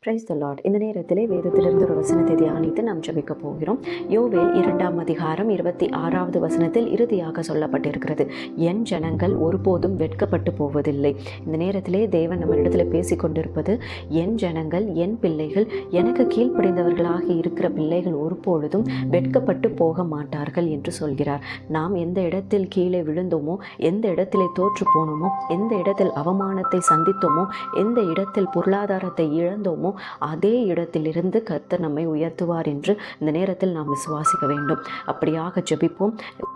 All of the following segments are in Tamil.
Praise the Lord. இந்த நேரத்திலே வேதத்திலிருந்து ஒரு வசனத்தை தியானித்து நாம் ஜெபிக்க போகிறோம். யோவேல் 2ஆம் அதிகாரம் 26வது வசனத்தில் இறுதியாக சொல்லப்பட்டிருக்கிறது, என் ஜனங்கள் ஒருபோதும் வெட்கப்பட்டு போவதில்லை. இந்த நேரத்திலே தேவன் நம்மளிடத்தில் பேசி கொண்டிருப்பது, என் ஜனங்கள், என் பிள்ளைகள், எனக்கு கீழ்ப்படிந்தவர்களாக இருக்கிற பிள்ளைகள் ஒருபொழுதும் வெட்கப்பட்டு போக மாட்டார்கள் என்று சொல்கிறார். நாம் எந்த இடத்தில் கீழே விழுந்தோமோ, எந்த இடத்திலே தோற்று போனோமோ, எந்த இடத்தில் அவமானத்தை சந்தித்தோமோ, எந்த இடத்தில் பொருளாதாரத்தை இழந்தோமோ, அதே இடத்திலிருந்து கர்த்தர் நம்மை உயர்த்துவார் என்று இந்த நேரத்தில் நாம் விசுவாசிக்க வேண்டும். அப்படியாக ஜெபிப்போம்.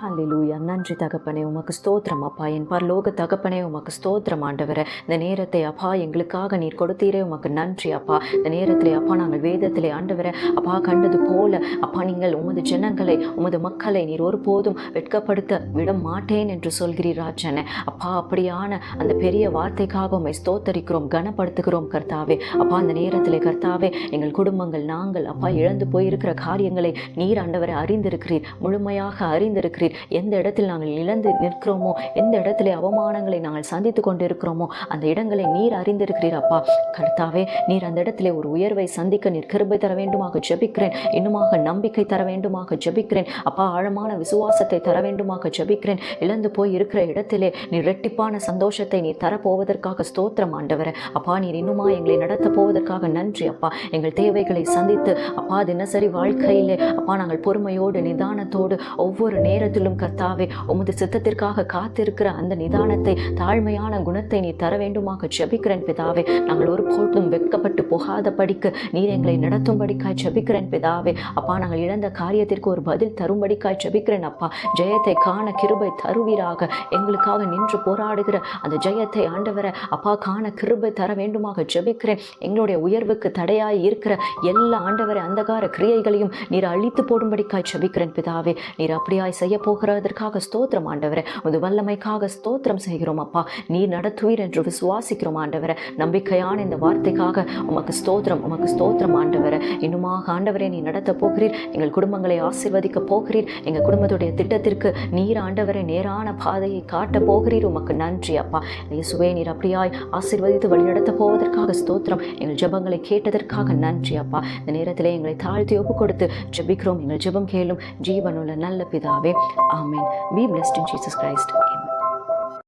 அல்லேலூயா. நன்றி தகப்பனே, உமக்கு ஸ்தோத்திரம் அப்பா. என் பரலோக தகப்பனே, உமக்கு ஸ்தோத்திரம் ஆண்டவரே. இந்த நேரத்தை அப்பா எங்களுக்காக நீர் கொடுத்தீரே, உமக்கு நன்றி அப்பா. இந்த நேரத்திலே அப்பா நாங்கள் வேதத்திலே ஆண்டவரே அப்பா கண்டது போல அப்பா நீங்கள் உமது ஜனங்களை, உமது மக்களை நீர் ஒருபோதும் வெட்கப்படுத்த விட மாட்டேன் என்று சொல்கிறீர் ராஜனே. அப்பா அப்படியான அந்த பெரிய வார்த்தைக்காக உம்மை ஸ்தோத்தரிக்கிறோம், கனப்படுத்துகிறோம் கர்த்தாவே. அப்பா அந்த நேரத்திலே கர்த்தாவே எங்கள் குடும்பங்கள், நாங்கள் அப்பா இழந்து போயிருக்கிற காரியங்களை நீர் ஆண்டவரை அறிந்திருக்கிறீர், முழுமையாக அறிந்திருக்கிறீர். எந்த இடத்தில் நாங்கள் இழந்து நிற்கிறோமோ, எந்த இடத்திலே அவமானங்களை நாங்கள் சந்தித்து கொண்டு இருக்கிறோமோ, அந்த இடங்களை நீர் அறிந்திருக்கிறீர் அப்பா. கர்த்தாவே நீர் அந்த இடத்திலே ஒரு உயர்வை சந்திக்க நீர் கிருபை தர வேண்டுமாக ஜெபிக்கிறேன். இன்னுமாக நம்பிக்கை தர வேண்டுமாக ஜெபிக்கிறேன் அப்பா. ஆழமான விசுவாசத்தை தர வேண்டுமாக ஜெபிக்கிறேன். இழந்து போய் இருக்கிற இடத்திலே நீர் இரட்டிப்பான சந்தோஷத்தை நீர் தரப்போவதற்காக ஸ்தோத்திரம் ஆண்டவரே. அப்பா நீர் இன்னுமா எங்களை நடத்த போவதற்காக நன்றி அப்பா. எங்கள் தேவைகளை சந்தித்து அப்பா தினசரி வாழ்க்கையிலே அப்பா நாங்கள் பொறுமையோடு நிதானத்தோடு ஒவ்வொரு நேரத்திலும் கர்த்தாவே உமது சித்தத்திற்காக காத்திருக்கிற அந்த நிதானத்தை, தாழ்மையான குணத்தை நீ தர வேண்டுமாக ஜெபிக்கிறேன் பிதாவே. நாங்கள் ஒருபோதும் வெட்கப்பட்டு போகாத படிக்க நீர் எங்களை நடத்தும்படிக்காய் ஜெபிக்கிறேன் பிதாவே. அப்பா நாங்கள் இழந்த காரியத்திற்கு ஒரு பதில் தரும்படிக்காய் ஜெபிக்கிறேன் அப்பா. ஜெயத்தை காண கிருபை தருவீராக. எங்களுக்காக நின்று போராடுகிற அந்த ஜெயத்தை ஆண்டவரை அப்பா காண கிருபை தர வேண்டுமாக ஜெபிக்கிறேன். எங்களுடைய உயர்வுக்கு தடையாய் இருக்கிற எல்லா ஆண்டவரை அந்தகார கிரியைகளையும் நீர் அழித்து போடும்படிக்காய் ஜெபிக்கிறேன் பிதாவே. நீர் அப்படியாய் செய்ய போகிறதற்காக ஸ்தோத்திரம் ஆண்டவரை. உமது வல்லமைக்காக ஸ்தோத்திரம் செய்கிறோம் அப்பா. நீர் நடத்துவீர் என்று விசுவாசிக்கிறோம் ஆண்டவரை. நம்பிக்கையான இந்த வார்த்தைக்காக உமக்கு ஸ்தோத்திரம், உமக்கு ஸ்தோத்திரம் ஆண்டவரை. இன்னுமாக ஆண்டவரை நீ நடத்த போகிறீர். எங்கள் குடும்பங்களை ஆசீர்வதிக்க போகிறீர். எங்கள் குடும்பத்துடைய திட்டத்திற்கு நீர் ஆண்டவரை நேரான பாதையை காட்ட போகிறீர். உமக்கு நன்றி அப்பா. இயேசுவே நீர் அப்படியாய் ஆசீர்வதித்து வழிநடத்த போவதற்காக ஸ்தோத்திரம். எங்கள் ஜெபங்களை கேட்டதற்காக நன்றி அப்பா. இந்த நேரத்திலே எங்களை தாழ்த்தி ஒப்பு கொடுத்து ஜெபிக்கிறோம். எங்கள் ஜெபம் கேளும் ஜீவனுள்ள நல்ல பிதாவே. ஆமென். Be blessed in Jesus Christ. Amen.